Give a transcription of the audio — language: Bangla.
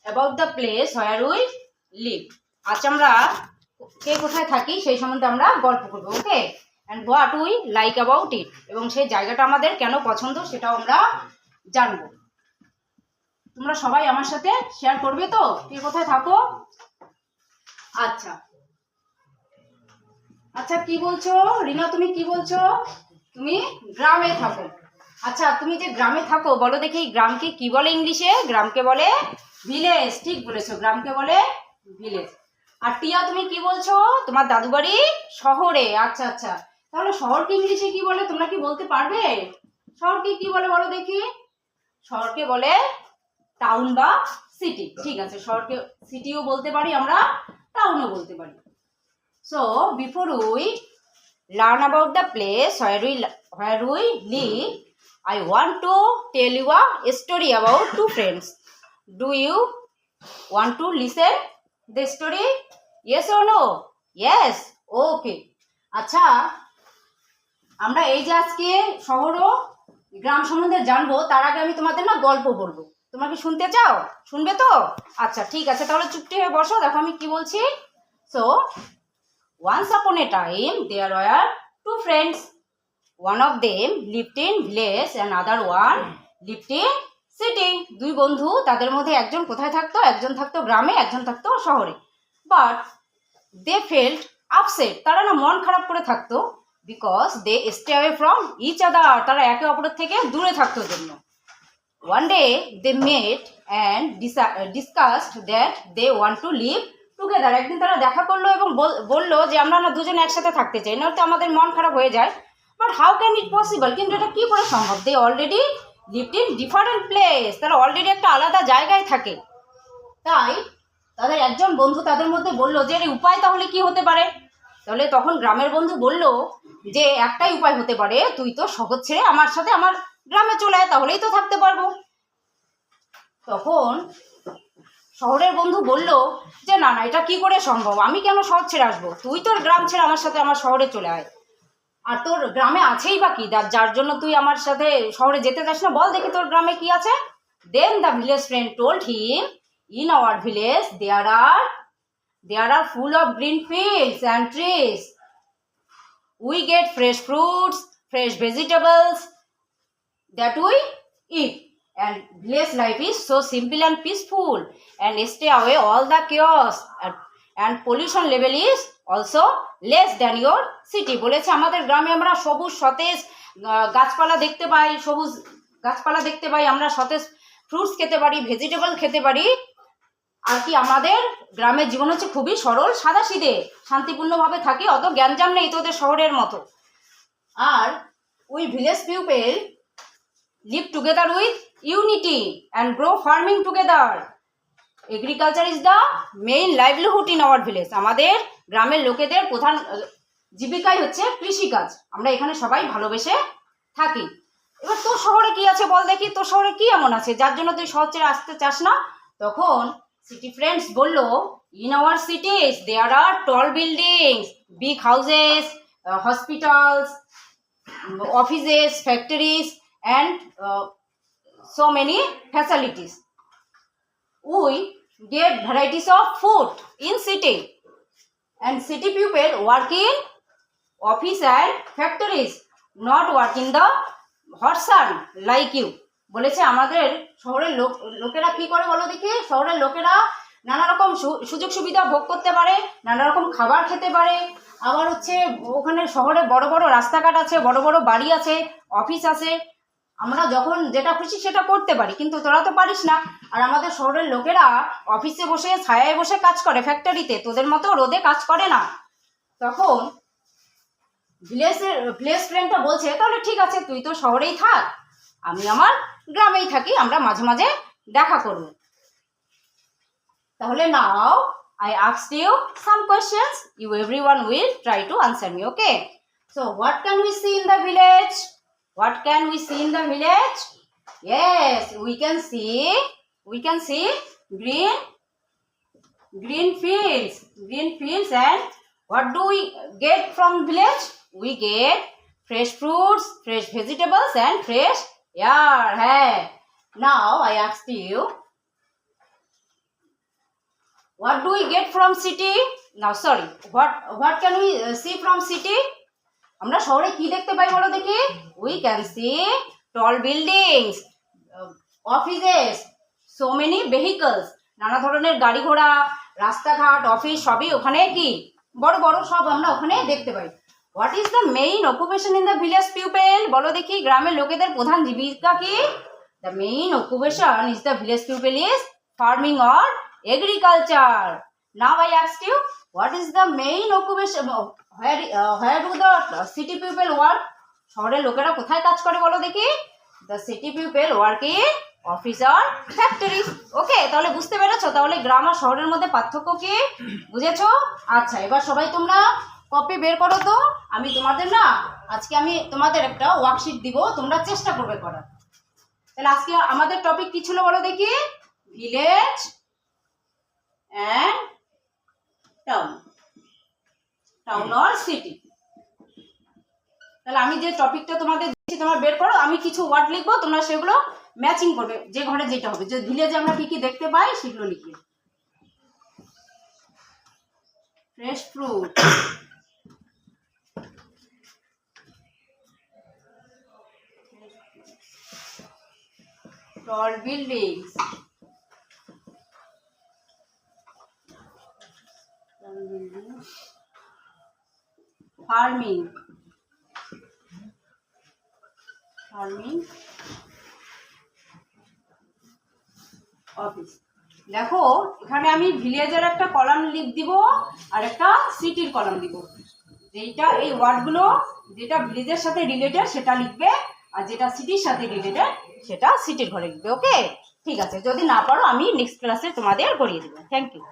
About the place where we live. আজ আমরা কে কোথায় থাকি সেই সম্বন্ধে আমরা গল্প করবো, okay. And what we like about it, এবং সেই জায়গাটা আমাদের কেন পছন্দ সেটাও আমরা জানবো। তোমরা সবাই আমার সাথে শেয়ার করবে তো কে কোথায় থাকো? আচ্ছা আচ্ছা, কি বলছো রিনা, তুমি কি বলছো? তুমি গ্রামে থাকো। আচ্ছা, তুমি যে গ্রামে থাকো বলো দেখি গ্রামকে কি বলে ইংলিশে? গ্রামকে বলে ভিলেজ। ঠিক বলেছো, গ্রামকে বলে ভিলেজ। আর টিয়া তুমি কি বলছো? তোমার দাদু বাড়ি শহরে। আচ্ছা আচ্ছা, তাহলে শহরকে ইংলিশে কি বলে তোমরা কি বলতে পারবে? শহরকে কি বলে বলো দেখি? শহরকে বলে টাউন বা সিটি। ঠিক আছে, শহরকে সিটিও বলতে পারি আমরা, টাউনও বলতে পারি। So before we learn about the place where we live, I want to tell you a story about two friends. Do you want to listen the story? Yes or no? Yes. Okay. আচ্ছা, আমরা এই যে আজকে শহর ও গ্রাম সম্বন্ধে জানবো, তার আগে আমি তোমাদের না গল্প বলবো। তোমরা কি শুনতে চাও? শুনবে তো? আচ্ছা ঠিক আছে, তাহলে চুপটি হয়ে বসো, দেখো আমি কি বলছি। So once upon a time, there were two friends. One of them lived in village and other one lived in city. দুই বন্ধু, তাদের মধ্যে একজন কোথায় থাকতো? একজন থাকতো গ্রামে, একজন থাকতো শহরে। But they felt upset. তারা না মন খারাপ করে থাকতো, because they stay away from each other. তারা একে অপরের থেকে দূরে থাকতো জন্য। One day they met and discussed that they want to live together. একদিন তারা দেখা করলো এবং বললো যে আমরা না দুজনে একসাথে থাকতে চাই, নয়তো আমাদের মন খারাপ হয়ে যায়। But how can it possible? কিন্তু এটা কি করে সম্ভব? They already lived in different place. তারা অলরেডি একটা আলাদা জায়গায় থাকে। তাই তাদের একজন বন্ধু তাদের মধ্যে বললো যে এর উপায় তাহলে কি হতে পারে? তাহলে তখন গ্রামের বন্ধু বলল যে একটাই উপায় হতে পারে, তুই তো শহর ছেড়ে আমার সাথে আমার গ্রামে চলে আয়, তাহলেই তো থাকতে পারবো। তখন শহরের বন্ধু বলল যে না না, এটা কি করে সম্ভব? আমি কেন শহর ছেড়ে আসবো? তুই তোর গ্রাম ছেড়ে আমার সাথে আমার শহরে চলে আয়। আর তোর গ্রামে আছেই বা কি যার জন্য তুই আমার সাথে শহরে যেতে চাস না? বল দেখি তোর গ্রামে কি আছে। Then the village friend told him, in our village there are full of green fields and trees. We get fresh fruits, fresh vegetables that we eat. And village life is so simple and peaceful, and stay away all the chaos, and pollution level is also less than your city. বলেছে আমাদের গ্রামে আমরা সবুজ সতেজ গাছপালা দেখতে পাই, সবুজ গাছপালা দেখতে পাই, আমরা সতেজ ফ্রুটস খেতে পারি, ভেজিটেবল খেতে পারি। আর কি আমাদের গ্রামের জীবন হচ্ছে খুবই সরল সাদাসিধে, শান্তিপূর্ণভাবে থাকি, অত জ্ঞানজাম নেই তোদের শহরের মতো। আর we village people live together with unity and grow farming together. Agriculture is the main livelihood in our village. আমাদের গ্রামের লোকেদের প্রধান জীবিকাই হচ্ছে কৃষিকাজ। আমরা এখানে সবাই ভালোবেসে থাকি। এবার তোর শহরে কি আছে বল দেখি, তোর শহরে কি এমন আছে যার জন্য তুই শহর ছেড়ে আসতে চাস না? তখন সিটি ফ্রেন্ডস বলল, in our cities there are tall buildings, big houses, hospitals, offices, factories and so many facilities. We get varieties of food in city, and city people work in office and factories, not work in the hot sun like you. বলেছে আমাদের শহরের লোকেরা কি করে বলো দেখি? শহরের লোকেরা নানা রকম সুযোগ সুবিধা ভোগ করতে পারে, নানা রকম খাবার খেতে পারে, আবার হচ্ছে ওখানে শহরে বড় বড় রাস্তাঘাট আছে, বড় বড় বাড়ি আছে, অফিস আছে, আমরা যখন যেটা খুশি সেটা করতে পারি। কিন্তু তোরা তো পারিস না। আর আমাদের শহরের লোকেরা অফিসে বসে ছায়ায় বসে কাজ করে, ফ্যাক্টরিতে, তোদের মতো রোদে কাজ করে না। তখন ভিলেজ ফ্রেন্ডটা বলছে তাহলে ঠিক আছে, তুই তো শহরেই থাক, আমি আমার গ্রামেই থাকি, আমরা মাঝে মাঝে দেখা করব। তাহলে নাও I asked you some questions, you everyone will try to answer me, okay? So what can we see in the village? What can we see in the village? Yes, we can see green fields, and what do we get from village? We get fresh fruits, fresh vegetables, and fresh air. Hey, now I asked you, What do we get from city? Now, sorry. What can we see from city? আমরা শহরে কি দেখতে পাই বলো দেখি? We can see tall buildings, offices, so many vehicles. নানা ধরনের গাড়ি ঘোড়া, রাস্তাঘাট, অফিস সবই ওখানে কি বড় বড় সব আমরা ওখানে দেখতে পাই। What is the main occupation in the village people? বলো দেখি গ্রামের লোকেদের প্রধান জীবিকা কি? The main occupation is the village people is farming or agriculture. Now I asked you, what is the main occupation? Where do the city people work? শহরের লোকেরা কোথায় কাজ করে বলো দেখি? The city people work in office or factories. ওকে, তাহলে বুঝতে পেরেছো তাহলে গ্রাম আর শহরের মধ্যে পার্থক্য কি? বুঝেছো? আচ্ছা, এবার সবাই তোমরা কপি বের করো তো। আমি তোমাদের একটা ওয়ার্কশিট দিব, তোমরা চেষ্টা করবে করার। তাহলে আজকে আমাদের টপিক কি ছিল বলো দেখি? Village and town or city. তাহলে আমি যে টপিকটা তোমাদের দিচ্ছি তোমরা বের করো, আমি কিছু ওয়ার্ড লিখবো, তোমরা সেগুলো ম্যাচিং করবে, যে ঘরে যেটা হবে, যে ভিলেজে আমরা কি কি দেখতে পাই সেগুলো লিখবে। Fresh fruit, tall buildings, farming, office. দেখো এখানে আমি ভিলেজের একটা কলাম দিব আর একটা সিটির কলাম দিব। যেটা এই ওয়ার্ডগুলো যেটা ভিলেজের সাথে রিলেটেড সেটা লিখবে, আর যেটা সিটির সাথে রিলেটেড সেটা সিটির ঘরে লিখবে। ওকে, ঠিক আছে। যদি না পারো আমি নেক্সট ক্লাসে তোমাদের করিয়ে দেবো। Thank you.